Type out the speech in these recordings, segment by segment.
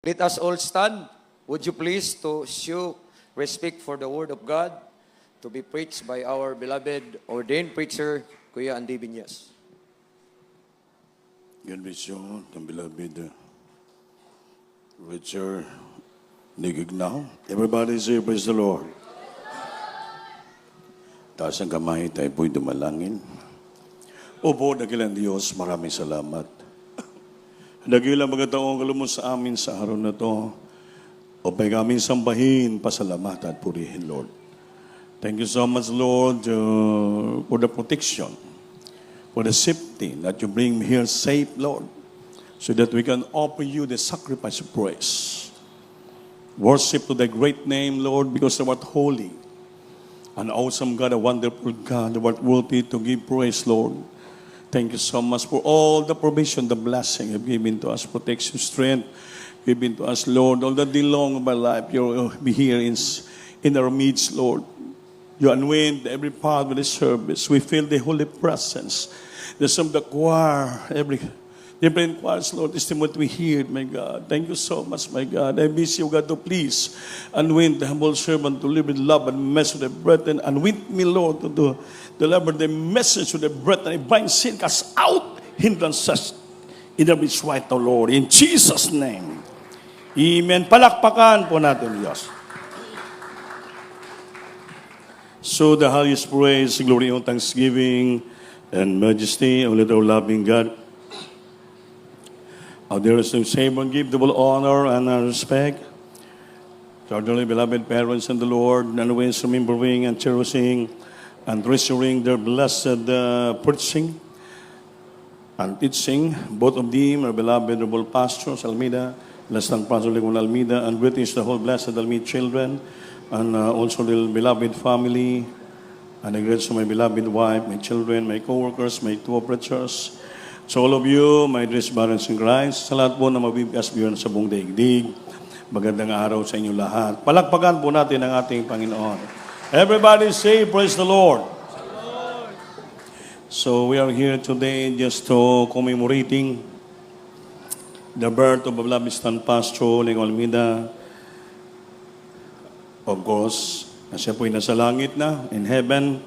Let us all stand. Would you please to show respect for the word of God to be preached by our beloved ordained preacher, Kuya Andy Viñas. God bless you, the beloved preacher Nigignaw. Everybody say, praise the Lord. Taas ang kamay, tayo po'y dumalangin. Opo, dakilang Diyos, maraming salamat. Dakilang mga taong kalumot sa amin sa araw na to. O pa'y kaming sambahin, pasalamatan at purihin, Lord. Thank you so much, Lord, for the protection, for the safety that you bring me here safe, Lord, so that we can offer you the sacrifice of praise. Worship to thy great name, Lord, because thou art holy. An awesome God, a wonderful God, thou art worthy to give praise, Lord. Thank you so much for all the provision, the blessing you've given to us, protection, strength, given to us, Lord. All the day long of our life, you'll be here in our midst, Lord. You anoint every part of the service. We feel the holy presence. The song of the choir, every different choirs, Lord, is what we hear, my God. Thank you so much, my God. I miss you, God, to please anoint the humble servant to live with love and message with the brethren. Anoint me, Lord, to deliver the message to the brethren. I bind sin, cast out hindrances in every right, O Lord. In Jesus' name. Amen. Palakpakan po natin, Diyos. So the highest praise, glory, and thanksgiving, and majesty, O little loving God. Our dearest Savior, give double honor and respect to our dearly beloved parents in the Lord, and always remembering and cherishing and treasuring their blessed preaching and teaching. Both of them, our beloved Honorable Pastors Almeida, Lestan Pastor Legon Almeida, and greetings to the whole blessed Almeida children, and also the beloved family, and I greet to my beloved wife, my children, my co-workers, my two preachers. So all of you, my dearest parents in Christ, sa lahat po na mabibigkas biyon sa buong daigdig, magandang araw sa inyo lahat. Palakpakan po natin ang ating Panginoon. Everybody say, praise the Lord. So we are here today just to commemorating the birth of beloved Stan Pastor Legon Almeida. Of course, siya po'y nasa langit na, in heaven,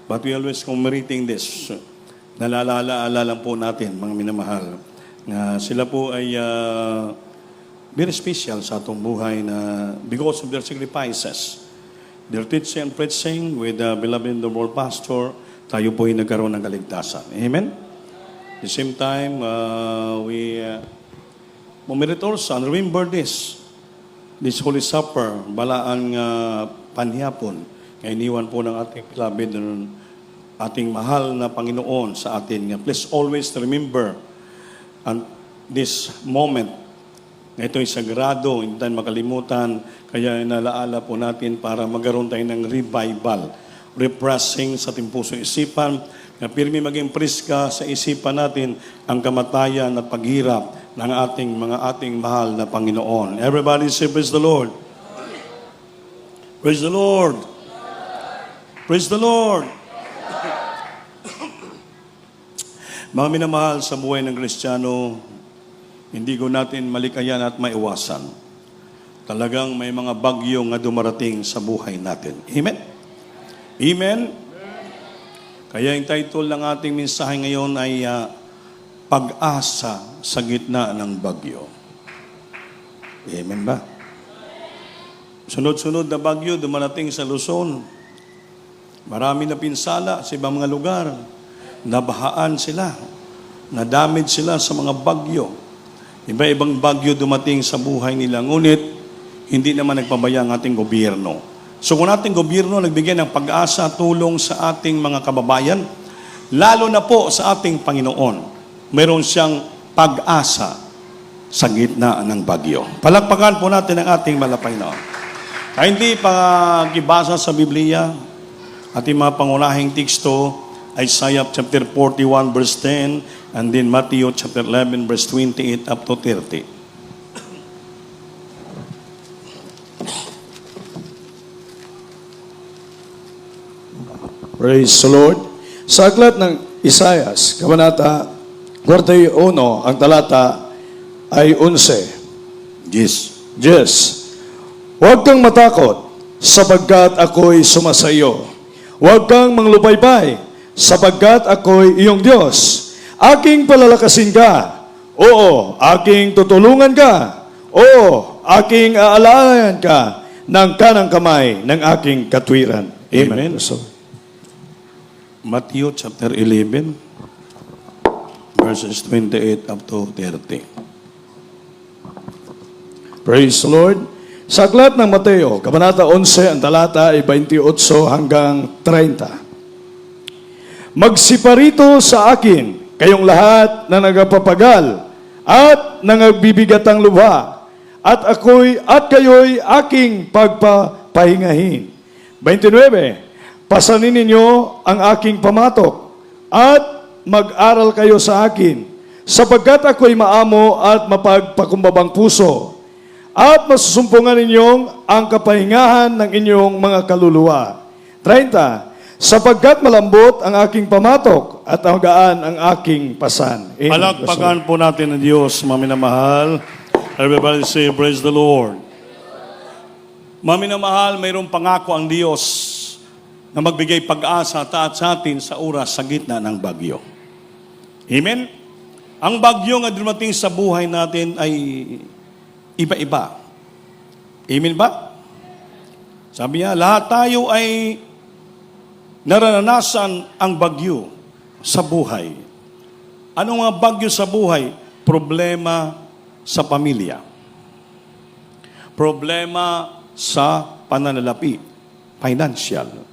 but we always commemorating this. Nalala po natin, mga minamahal, na sila po ay very special sa atong buhay na because of their sacrifices, their teaching and preaching with the beloved Honorable Pastor, tayo po ay nagkaroon ng kaligtasan. Amen? At the same time, we commemorate also and remember this Holy Supper, balaang panhiyapon, kaya iniwan po ng ating beloved ating mahal na Panginoon sa atin. Please always remember and this moment na ito ay sagrado, hindi tayo makalimutan, kaya inalaala po natin para magkaroon tayo ng revival, refreshing sa ating puso isipan, na pirmi maging priska sa isipan natin ang kamatayan at paghirap ng ating mahal na Panginoon. Everybody say, praise the Lord. Praise the Lord. Praise the Lord. Mga minamahal sa buhay ng Kristiyano, hindi ko natin malikayan at maiwasan. Talagang may mga bagyo nga dumarating sa buhay natin. Amen? Amen? Kaya yung title ng ating mensahe ngayon ay Pag-asa sa gitna ng bagyo. Amen ba? Sunod-sunod na bagyo dumarating sa Luzon. Marami na pinsala sa ibang mga lugar. Nabahaan sila, na-damage sila sa mga bagyo. Iba-ibang bagyo dumating sa buhay nila. Ngunit, hindi naman nagpabaya ang ating gobyerno. So kung ating gobyerno nagbigay ng pag-asa, tulong sa ating mga kababayan, lalo na po sa ating Panginoon, mayroon siyang pag-asa sa gitna ng bagyo. Palakpakan po natin ang ating Panginoon. Kaya hindi pag-ibasa sa Biblia, ating mga pangunahing teksto, Isaiah chapter 41 verse 10, and then Matthew chapter 11 verse 28 up to 30. Praise the Lord. Sa aklat ng Isaias, Kabanata 41, ang talata ay 11. Yes. Yes. Huwag kang matakot, sapagkat ako'y sumasayo. Huwag kang manglupaypay, sapagkat ako'y iyong Diyos. Aking palalakasin ka. Oo, aking tutulungan ka. Oo, aking aalayan ka ng kanang kamay ng aking katwiran. Amen. Amen. Matthew chapter 11, verses 28 up to 30. Praise the Lord. Sa aklat ng Mateo, Kabanata 11, ang talata ay 28 hanggang 30. Magsiparito sa akin, kayong lahat na nagapapagal at nangagbibigatang lubha, at kayo'y aking pagpapahingahin. 29. Pasanin ninyo ang aking pamatok at mag-aral kayo sa akin, sapagkat ako'y maamo at mapagpakumbabang puso, at masusumpungan ninyong ang kapahingahan ng inyong mga kaluluwa. 30. Sapagkat malambot ang aking pamatok at magaan ang aking pasan. Amen. Palakpakan po natin ang Diyos, maminamahal. Everybody say, praise the Lord. Maminamahal, mayroong pangako ang Diyos na magbigay pag-asa at sa atin sa oras sa gitna ng bagyo. Amen? Ang bagyo nga dumating sa buhay natin ay iba-iba. Amen ba? Sabi niya, lahat tayo ay naranasan ang bagyo sa buhay. Ano nga bagyo sa buhay? Problema sa pamilya. Problema sa pananalapi, financial.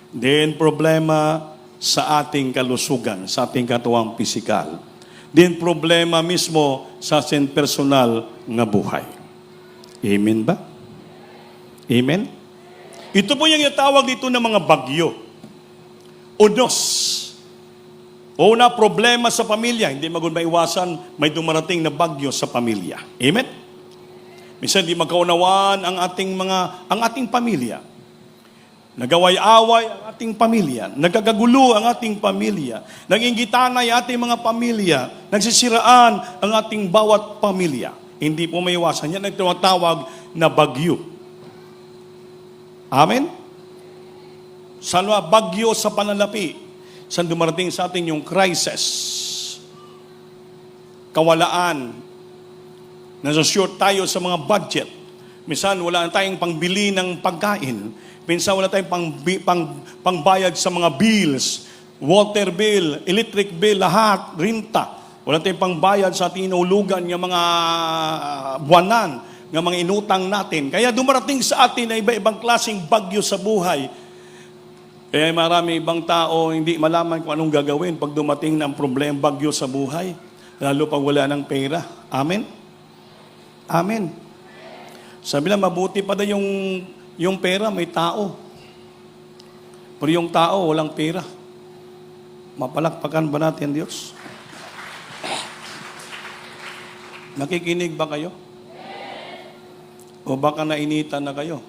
Then problema sa ating kalusugan, sa ating katuwang pisikal. Then problema mismo sa ating personal nga buhay. Amen ba? Amen? Ito po yung itawag dito ng mga bagyo. Unos. Una, problema sa pamilya. Hindi maiwasan, may dumarating na bagyo sa pamilya. Amen? Minsan di magkaunawaan ang ating pamilya. Nagaway-away ang ating pamilya. Nagkagagulo ang ating pamilya. Nag-inggitanay ang ating mga pamilya. Nagsisiraan ang ating bawat pamilya. Hindi po maiwasan. Yan ang tinatawag na bagyo. Amen? Salwa, bagyo sa pananalapi. Saan dumarating sa atin yung crisis? Kawalaan. Nasa-short tayo sa mga budget. Minsan wala na tayong pangbili ng pagkain. Minsan wala tayong pangbayad sa mga bills, water bill, electric bill, lahat, renta. Wala tayong pangbayad sa ating inulugan ng mga buwanan, ng mga inutang natin. Kaya dumarating sa atin na iba-ibang klaseng bagyo sa buhay. Kaya marami ibang tao hindi malaman kung anong gagawin pag dumating ng problema bagyo sa buhay. Lalo pag wala ng pera. Amen? Amen. Sabi na, mabuti pa na yung pera, may tao. Pero yung tao, walang pera. Mapalakpakan ba natin, Diyos? Nakikinig ba kayo? O baka nainitan na kayo?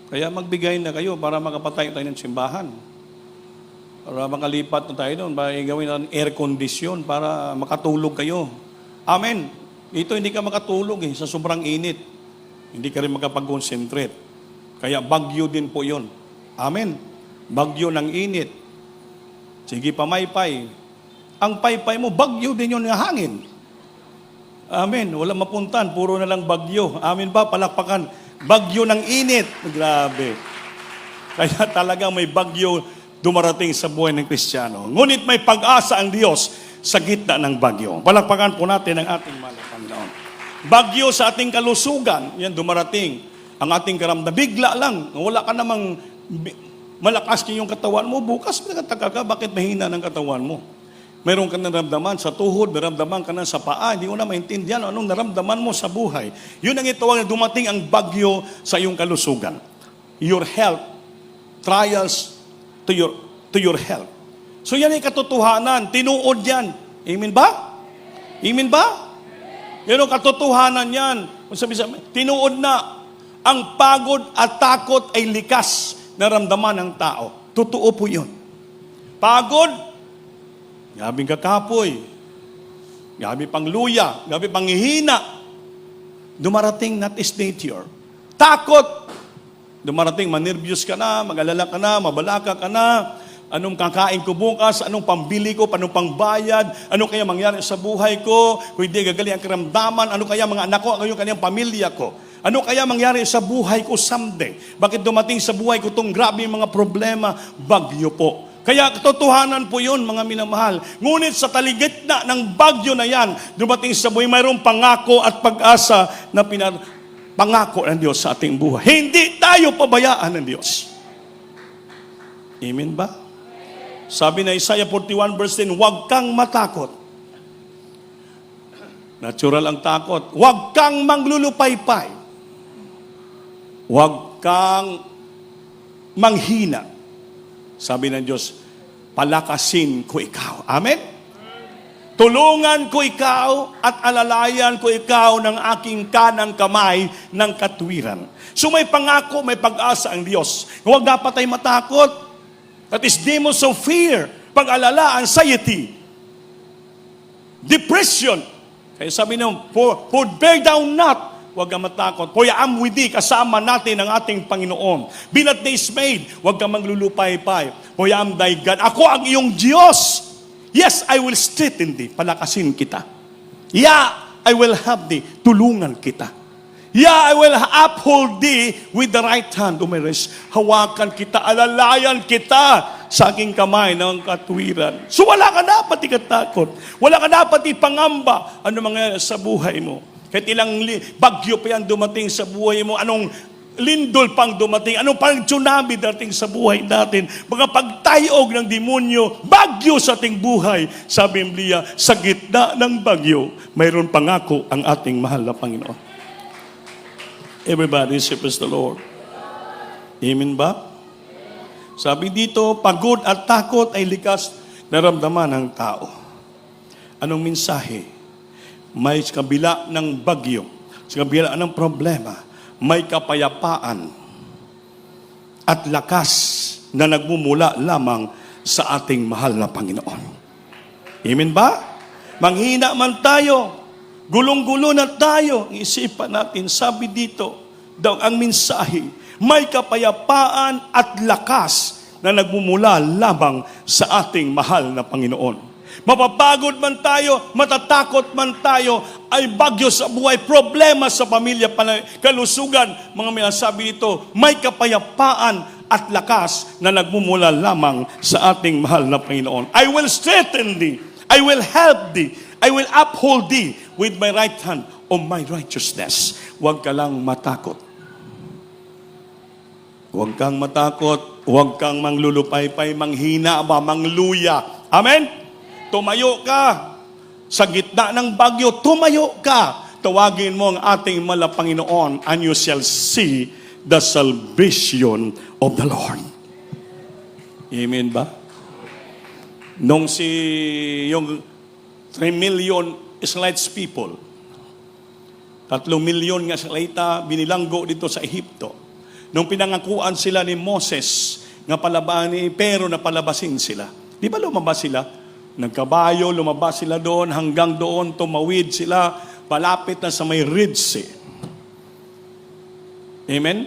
Kaya magbigay na kayo para makapatay tayo ng simbahan. Para makalipat na tayo doon, para gawin natin air condition para makatulog kayo. Amen. Ito hindi ka makatulog sa sobrang init. Hindi ka rin makapag-concentrate. Kaya bagyo din po yon. Amen. Bagyo ng init. Sige, pamaypay. Ang paypay mo, bagyo din yun ng hangin. Amen. Wala mapuntan, puro na lang bagyo. Amen ba? Palakpakan. Bagyo ng init. Grabe. Kaya talagang may bagyo dumarating sa buhay ng Kristiyano. Ngunit may pag-asa ang Diyos sa gitna ng bagyo. Palakpakan po natin ang ating mahal na Panginoon. Bagyo sa ating kalusugan, yan dumarating. Ang ating karamdam, bigla lang. Wala ka namang malakas yung katawan mo, bukas nagtataka ka, bakit mahina ng katawan mo? Mayroon ka naramdaman sa tuhod, naramdaman ka na sa paa, hindi mo na maintindihan anong naramdaman mo sa buhay. Yun ang itawag na dumating ang bagyo sa iyong kalusugan. Your health, trials to your health. So yan ay katotohanan, tinuod yan. Amen ba? Amen ba? Yan ang katotohanan yan. Tinuod na, ang pagod at takot ay likas na ramdaman ng tao. Totoo po yun. Pagod, gabing kakapoy, gabi pang luya, gabi pang hihina. dumarating not is nature. Takot. Dumarating, manervyos ka na, mag-alala ka na, mabalaka ka na, anong kakain ko bukas, anong pambili ko, anong pangbayad, ano kaya mangyari sa buhay ko, kung hindi gagaling ang karamdaman, ano kaya mga anak ko, ano kaya pamilya ko, ano kaya mangyari sa buhay ko someday, bakit dumating sa buhay ko itong grabe mga problema, bagyo po. Kaya katotohanan po yun, mga minamahal. Ngunit sa taligitna ng bagyo na yan, dumating sa buhay, mayroong pangako at pag-asa na pangako ng Diyos sa ating buhay. Hindi tayo pabayaan ng Diyos. Amen ba? Sabi na Isaiah 41 verse 10, huwag kang matakot. Natural ang takot. Huwag kang manglulupaypay. Huwag kang manghina. Sabi ng Diyos, palakasin ko ikaw. Amen? Tulungan ko ikaw at alalayan ko ikaw ng aking kanang kamay ng katwiran. So may pangako, may pag-asa ang Diyos. Huwag dapat tayo matakot. That is demons of fear, pag-alala, anxiety, depression. Kaya sabi nyo, for bear down not, huwag kang matakot. For I am with thee, kasama natin ang ating Panginoon. Be not dismayed, huwag kang maglulupay-pay. For I am thy God. Ako ang iyong Diyos. Yes, I will strengthen thee. Palakasin kita. Yeah, I will help thee. Tulungan kita. Yeah, I will uphold thee with the right hand. Umeres, hawakan kita, alalayan kita sa aking kamay ng katwiran. So wala ka dapat ikatakot. Wala ka dapat ipangamba ano mangyayari sa buhay mo. Kahit ilang bagyo pa yan dumating sa buhay mo, anong lindol pang dumating, anong pang tsunami dating sa buhay natin, mga pagtayog ng demonyo, bagyo sa ating buhay. Sa Biblia, sa gitna ng bagyo, mayroon pangako ang ating mahal na Panginoon. Everybody say praise the Lord. Amen ba? Sabi dito, pagod at takot ay likas naramdaman ng tao. Anong mensahe? May kabila ng bagyo, sa kabila ng problema, may kapayapaan at lakas na nagmumula lamang sa ating mahal na Panginoon. Amen ba? Manghina man tayo, gulong-gulo na tayo, isipan natin, sabi dito, daw ang mensahe, may kapayapaan at lakas na nagmumula lamang sa ating mahal na Panginoon. Mapapagod man tayo, matatakot man tayo, ay bagyo sa buhay, problema sa pamilya, kalusugan, mga may sabi dito, may kapayapaan at lakas na nagmumula lamang sa ating mahal na Panginoon. I will strengthen thee, I will help thee, I will uphold thee with my right hand of my righteousness. Huwag ka lang matakot. Huwag kang matakot, huwag kang manglulupaypay, manghina ba, mangluya. Amen? Tumayo ka. Sa gitna ng bagyo, tumayo ka. Tawagin mo ang ating mahal na Panginoon and you shall see the salvation of the Lord. Amen ba? Nung yung 3 million Israelites people, 3 milyon nga Israelita binilanggo dito sa Ehipto. Nung pinangakuan sila ni Moses, nga palabahan ni Pero na palabasin sila. Di ba lumabas sila? Nagkabayo, lumabas sila doon, hanggang doon, tumawid sila, palapit na sa may Red Sea. Amen?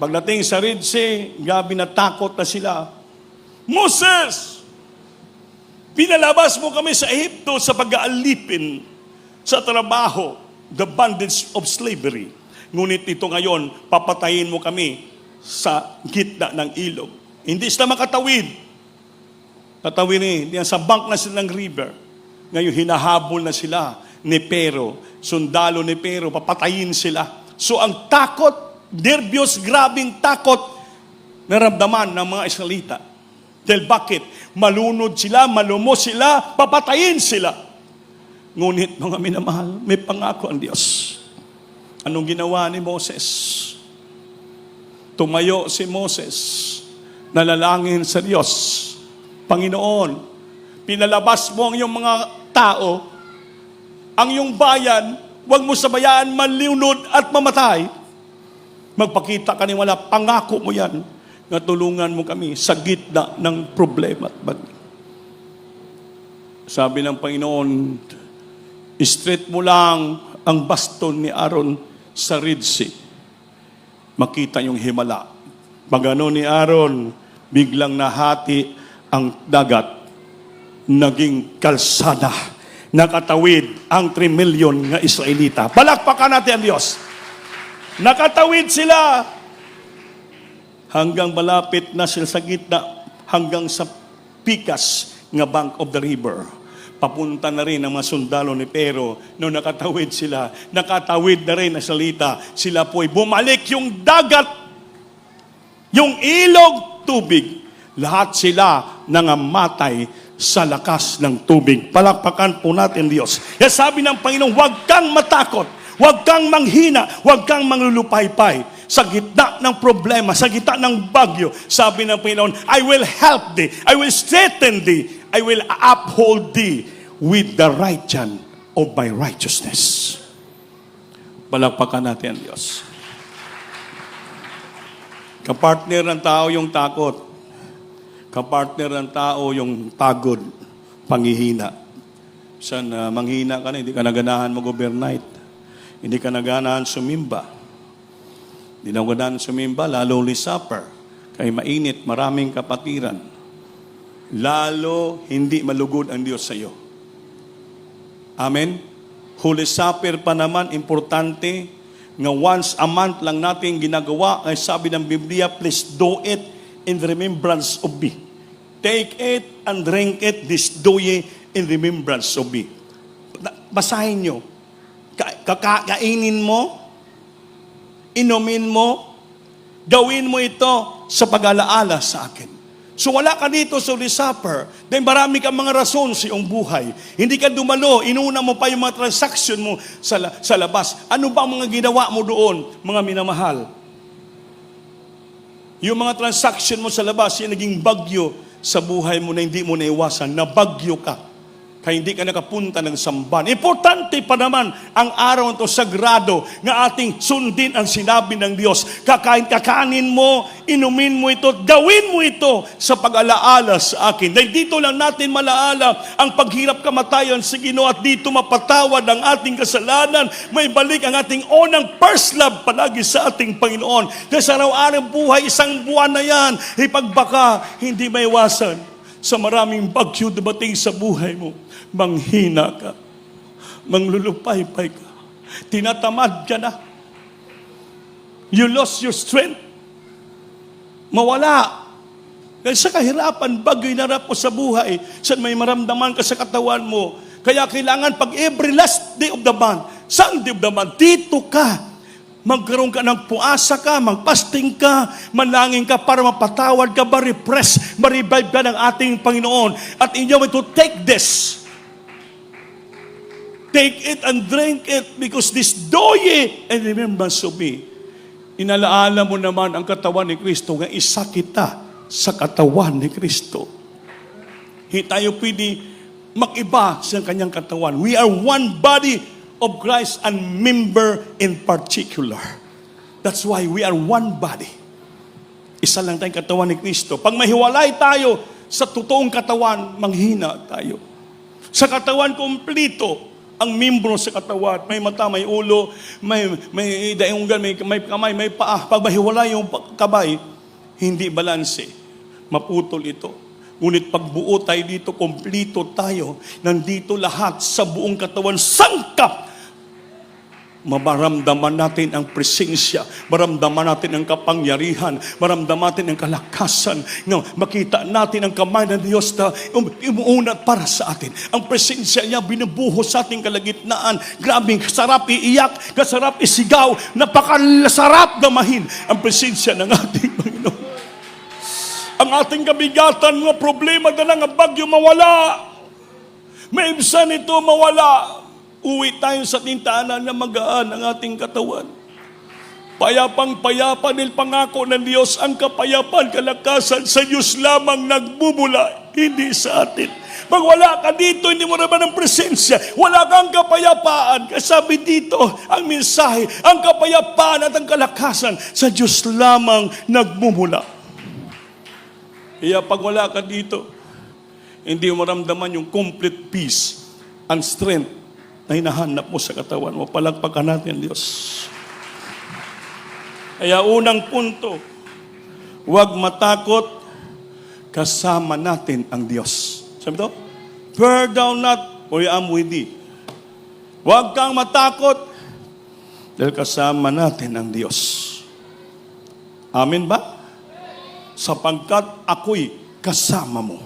Pagdating sa Red Sea, gabi natakot na sila. Moses! Pinalabas mo kami sa Ehipto sa pag-aalipin, sa trabaho, the bondage of slavery. Ngunit ito ngayon, papatayin mo kami sa gitna ng ilog. Hindi sila makatawid. Tatawin sa bank na sila ng river. Ngayon, hinahabol na sila ni Pero. Sundalo ni Pero, papatayin sila. So, ang takot, nervyos, grabing takot, naramdaman ng mga Israelita. Dahil bakit? Malunod sila, malumos sila, papatayin sila. Ngunit, mga minamahal, may pangako ang Diyos. Anong ginawa ni Moses? Tumayo si Moses, nalalangin sa Diyos. Panginoon, pinalabas mo ang iyong mga tao, ang iyong bayan, huwag mo sabayaan malunod at mamatay. Magpakita ka ni wala, pangako mo yan, na tulungan mo kami sa gitna ng problema at bagyo. Sabi ng Panginoon, straight mo lang ang baston ni Aaron sa Red Sea. Makita yung himala. Pagano ni Aaron, biglang nahati ang dagat, naging kalsada, nakatawid ang 3 million nga Israelita. Palakpakan natin ang Diyos. Nakatawid sila hanggang malapit na sila sa gitna, hanggang sa pikas nga bank of the river. Papunta na rin ang mga sundalo ni Pero. Nung nakatawid sila, nakatawid na rin ang salita. Sila po'y bumalik yung dagat, yung ilog, tubig. Lahat sila nangamatay sa lakas ng tubig. Palakpakan po natin Diyos. Kaya sabi ng Panginoon, huwag kang matakot, huwag kang manghina, huwag kang manglulupaypay. Sa gitna ng problema, sa gitna ng bagyo, sabi ng Panginoon, I will help thee, I will strengthen thee, I will uphold thee with the right hand of my righteousness. Palakpakan natin ang Diyos. Kapartner ng tao yung takot. Kapartner ng tao yung pagod, panghihina. San manghina ka na, hindi ka naganahan mag-overnight. Hindi ka naganahan sumimba. Hindi na ganahan sumimba, lalo supper. Kaya mainit, maraming kapatiran. Lalo hindi malugod ang Diyos sa iyo. Amen? Holy Supper pa naman, importante, nga once a month lang natin ginagawa, ay sabi ng Biblia, please do it in remembrance of me. Take it and drink it this day in remembrance of me. Basahin nyo. Kakainin mo, inumin mo, gawin mo ito sa pag-alaala sa akin. So wala ka dito sa Holy Supper, dahil marami kang mga rason sa iyong buhay. Hindi ka dumalo, inuna mo pa yung mga transaction mo sa labas. Ano ba ang mga ginawa mo doon, mga minamahal? Yung mga transaction mo sa labas, yung naging bagyo sa buhay mo na hindi mo naiwasan, na bagyo ka. Kaya hindi ka nakapunta ng samban. Importante pa naman ang araw ito, sagrado, nga ating sundin ang sinabi ng Diyos. Kakanin mo, inumin mo ito, gawin mo ito sa pag-alaala sa akin. Dahil dito lang natin malaala ang paghirap kamatayan sa Ginoo at dito mapatawad ang ating kasalanan. May balik ang ating unang first love palagi sa ating Panginoon. Dahil sa araw-araw buhay, isang buwan na yan, ipagbaka, hindi maiwasan sa maraming bagyo dumating sa buhay mo. Manghina ka, manglulupaypay ka, tinatamad ka na, you lost your strength, mawala. Dahil sa kahirapan, bagay narap mo sa buhay, saan may maramdaman ka sa katawan mo. Kaya kailangan pag every last day of the month, Sunday of the month, dito ka, magkaroon ka ng puasa ka, magpasting ka, manangin ka para mapatawad ka, ma-refresh, ma-revive ka ng ating Panginoon. At inyo to take this. Take it and drink it because this doye and remembrance of me. Inalaala mo naman ang katawan ni Kristo nga isa kita sa katawan ni Kristo. Hindi tayo pwede mag-iba sa kanyang katawan. We are one body of Christ and member in particular. That's why we are one body. Isa lang tayong katawan ni Kristo. Pag mahiwalay tayo sa totoong katawan, manghina tayo. Sa katawan kompleto, ang membro sa katawan, may mata, may ulo, may dainggan, may kamay, may paa. Pag mahiwalay yung kabay, hindi balanse. Maputol ito. Ngunit pag buo tayo dito, kompleto tayo, nandito lahat sa buong katawan, sangkap. Maramdaman natin ang presensya, maramdaman natin ang kapangyarihan, maramdaman natin ang kalakasan, makita natin ang kamay ng Diyos na umuunat para sa atin. Ang presensya niya binubuhos sa ating kalagitnaan. Grabing sarap iiyak, kasarap isigaw, napakasarap gamahin ang presensya ng ating Panginoon. Ang ating kabigatan, mga problema na lang ang bagyo mawala. May ibsan ito mawala. Uwi tayo sa tintahanan na magaan ang ating katawan. Payapang-payapa nil pangako ng Diyos, ang kapayapaan, kalakasan sa Diyos lamang nagbubula, hindi sa atin. Pag wala ka dito, hindi mo naman ang presensya, wala kang kapayapaan. Kasabi dito, ang mensahe, ang kapayapaan at ang kalakasan sa Diyos lamang nagbubula. Kaya pag wala ka dito, hindi mo maramdaman yung complete peace and strength na hinahanap mo sa katawan mo. Palagpakan natin, Diyos. Kaya unang punto, huwag matakot, kasama natin ang Diyos. Sabi ito, fear thou not, for I am with thee. Huwag kang matakot, dahil kasama natin ang Diyos. Amen ba? Sapagkat ako'y kasama mo.